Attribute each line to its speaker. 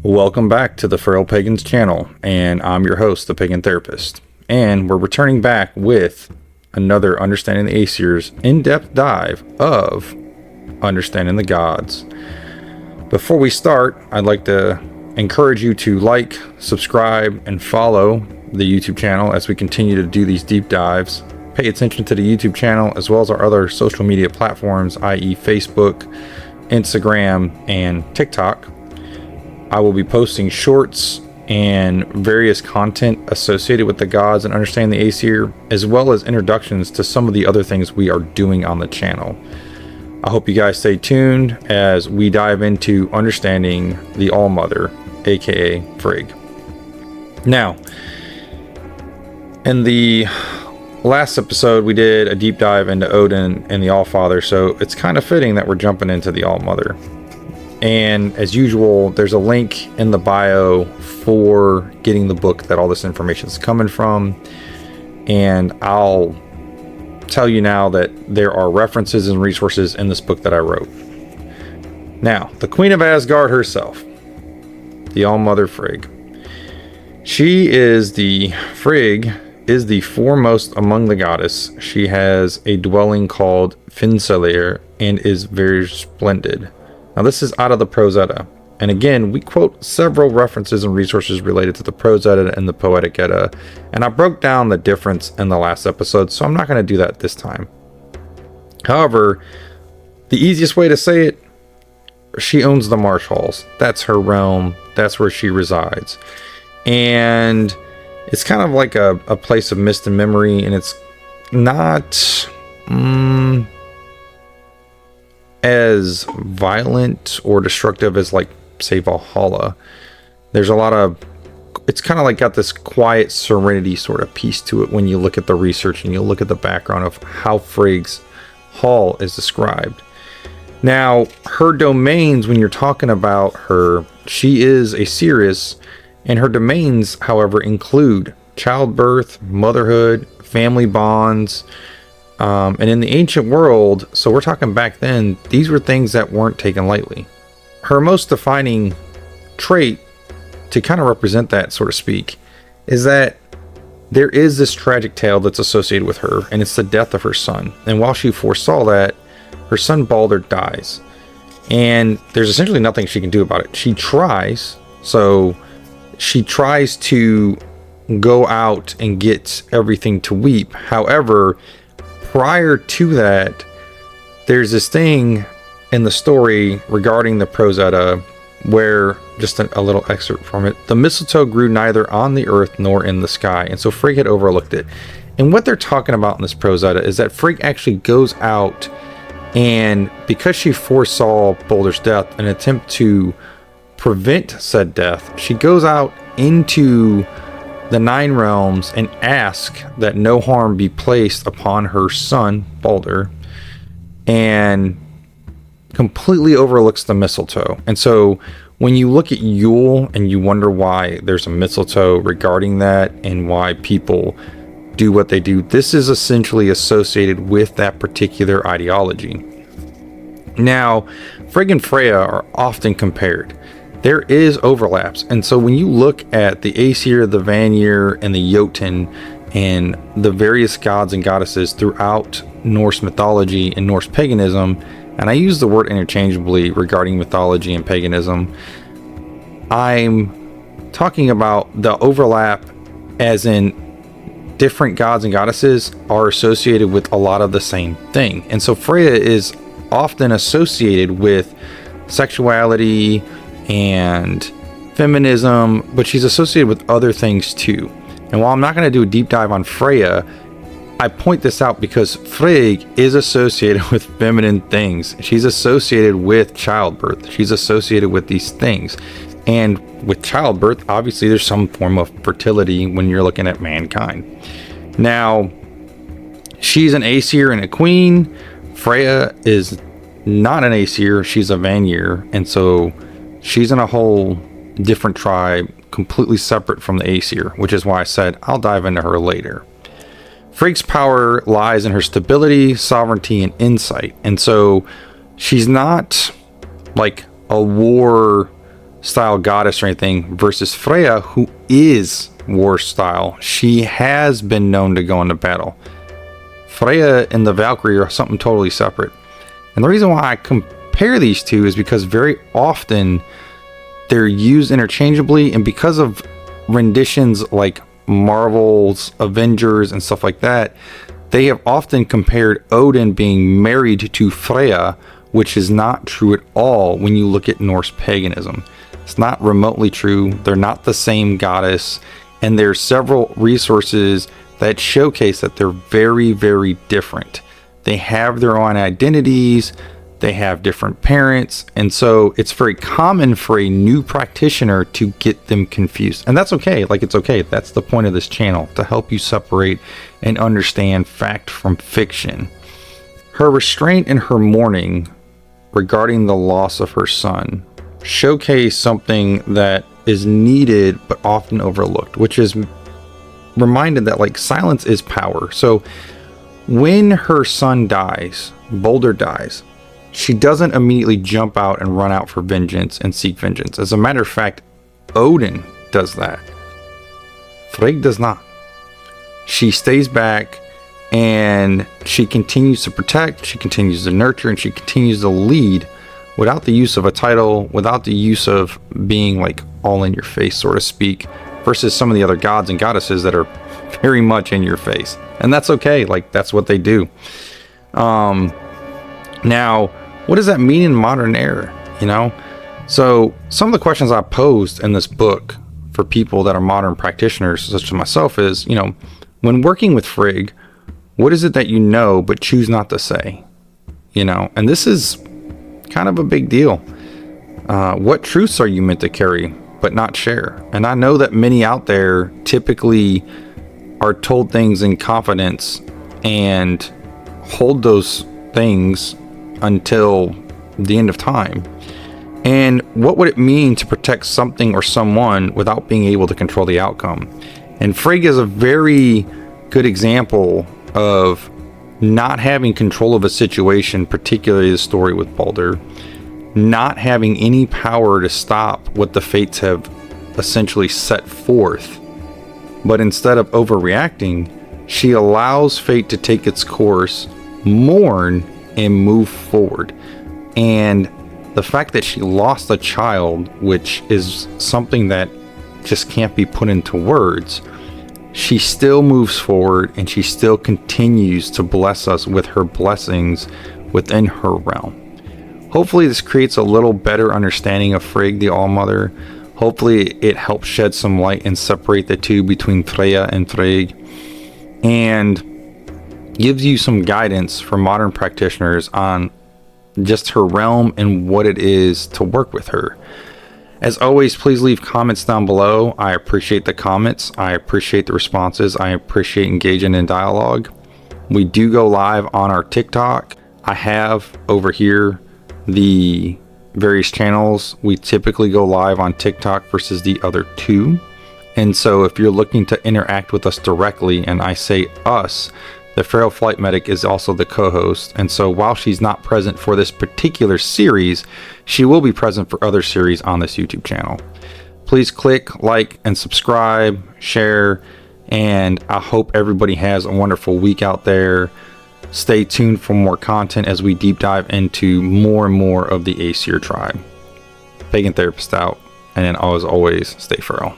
Speaker 1: Welcome back to the Frail Pagans channel, and I'm your host, the Pagan Therapist. And we're returning back with another Understanding the Aesir's in-depth dive of Understanding the Gods. Before we start, I'd like to encourage you to like, subscribe, and follow the YouTube channel as we continue to do these deep dives. Pay attention to the YouTube channel as well as our other social media platforms, i.e. Facebook, Instagram, and TikTok. I will be posting shorts and various content associated with the gods and understanding the Aesir, as well as introductions to some of the other things we are doing on the channel. I hope you guys stay tuned as we dive into understanding the Allmother, aka Frigg. Now, in the last episode, we did a deep dive into Odin and the Allfather, so it's kind of fitting that we're jumping into the Allmother. And as usual, there's a link in the bio for getting the book that all this information is coming from. And I'll tell you now that there are references and resources in this book that I wrote. Now, the Queen of Asgard herself, the Allmother Frigg. Frigg is the foremost among the goddess. She has a dwelling called Fensalir and is very splendid. Now this is out of the Prose Edda, and again we quote several references and resources related to the Prose Edda and the Poetic Edda, and I broke down the difference in the last episode, so I'm not going to do that this time. However, the easiest way to say it, she owns the Marsh Halls. That's her realm, that's where she resides, and it's kind of like a place of mist and memory, and it's not as violent or destructive as, like, say, Valhalla. There's a lot of, it's kind of like got this quiet serenity sort of piece to it when you look at the research and you look at the background of how Frigg's hall is described. Now, her domains, when you're talking about her, she is a seeress, and her domains, however, include childbirth, motherhood, family bonds, and in the ancient world, so we're talking back then, these were things that weren't taken lightly. Her most defining trait, to kind of represent that, so to speak, is that there is this tragic tale that's associated with her, and it's the death of her son. And while she foresaw that, her son Baldur dies. And there's essentially nothing she can do about it. She tries to go out and get everything to weep. However, prior to that, there's this thing in the story regarding the Prose Edda where, just a little excerpt from it, the mistletoe grew neither on the earth nor in the sky, and so Frigg had overlooked it. And what they're talking about in this Prose Edda is that Frigg actually goes out, and because she foresaw Baldur's death, an attempt to prevent said death, she goes out into the Nine Realms and ask that no harm be placed upon her son Baldur, and completely overlooks the mistletoe. And so when you look at Yule and you wonder why there's a mistletoe regarding that and why people do what they do, this is essentially associated with that particular ideology. Now, Frigg and Freyja are often compared. There is overlaps, and so when you look at the Aesir, the Vanir, and the Jotun, and the various gods and goddesses throughout Norse mythology and Norse paganism, and I use the word interchangeably regarding mythology and paganism, I'm talking about the overlap as in different gods and goddesses are associated with a lot of the same thing. And so Freyja is often associated with sexuality and feminism, but she's associated with other things too. And while I'm not going to do a deep dive on Freyja, I point this out because Frigg is associated with feminine things. She's associated with childbirth. She's associated with these things. And with childbirth, obviously there's some form of fertility when you're looking at mankind. Now, she's an Aesir and a queen. Freyja is not an Aesir, she's a Vanir, and so she's in a whole different tribe, completely separate from the Aesir, which is why I said I'll dive into her later. Frigg's power lies in her stability, sovereignty, and insight, and so she's not like a war style goddess or anything, versus Freyja, who is war style. She has been known to go into battle. Freyja and the Valkyrie are something totally separate. And the reason why I compare these two is because very often they're used interchangeably, and because of renditions like Marvel's Avengers and stuff like that, they have often compared Odin being married to Freyja, which is not true at all when you look at Norse paganism. It's not remotely true. They're not the same goddess, and there's several resources that showcase that they're very, very different. They have their own identities, they have different parents, and so it's very common for a new practitioner to get them confused. And that's okay. Like, it's okay. That's the point of this channel, to help you separate and understand fact from fiction. Her restraint and her mourning regarding the loss of her son showcase something that is needed but often overlooked, which is reminded that, like, silence is power. So when her son dies, Baldur dies, she doesn't immediately jump out and run out for vengeance and seek vengeance. As a matter of fact, Odin does that. Frigg does not. She stays back and she continues to protect, she continues to nurture, and she continues to lead without the use of a title, without the use of being like all in your face, so to speak, versus some of the other gods and goddesses that are very much in your face. And that's okay. Like, that's what they do. Now, what does that mean in modern era? You know, so some of the questions I posed in this book for people that are modern practitioners, such as myself, is, you know, when working with Frigg, what is it that you know but choose not to say? You know, and this is kind of a big deal. What truths are you meant to carry but not share? And I know that many out there typically are told things in confidence and hold those things until the end of time. And what would it mean to protect something or someone without being able to control the outcome? And Frigg is a very good example of not having control of a situation, particularly the story with Baldur, not having any power to stop what the fates have essentially set forth. But instead of overreacting, she allows fate to take its course, mourn, and move forward. And the fact that she lost a child, which is something that just can't be put into words, she still moves forward and she still continues to bless us with her blessings within her realm. Hopefully this creates a little better understanding of Frigg, the Allmother. Hopefully it helps shed some light and separate the two between Freyja and Frigg, and gives you some guidance for modern practitioners on just her realm and what it is to work with her. As always, please leave comments down below. I appreciate the comments. I appreciate the responses. I appreciate engaging in dialogue. We do go live on our TikTok. I have over here the various channels. We typically go live on TikTok versus the other two. And so if you're looking to interact with us directly, and I say us, the Feral Flight Medic is also the co-host, and so while she's not present for this particular series, she will be present for other series on this YouTube channel. Please click like and subscribe, share, and I hope everybody has a wonderful week out there. Stay tuned for more content as we deep dive into more and more of the Aesir tribe. Pagan Therapist out, and then as always, stay feral.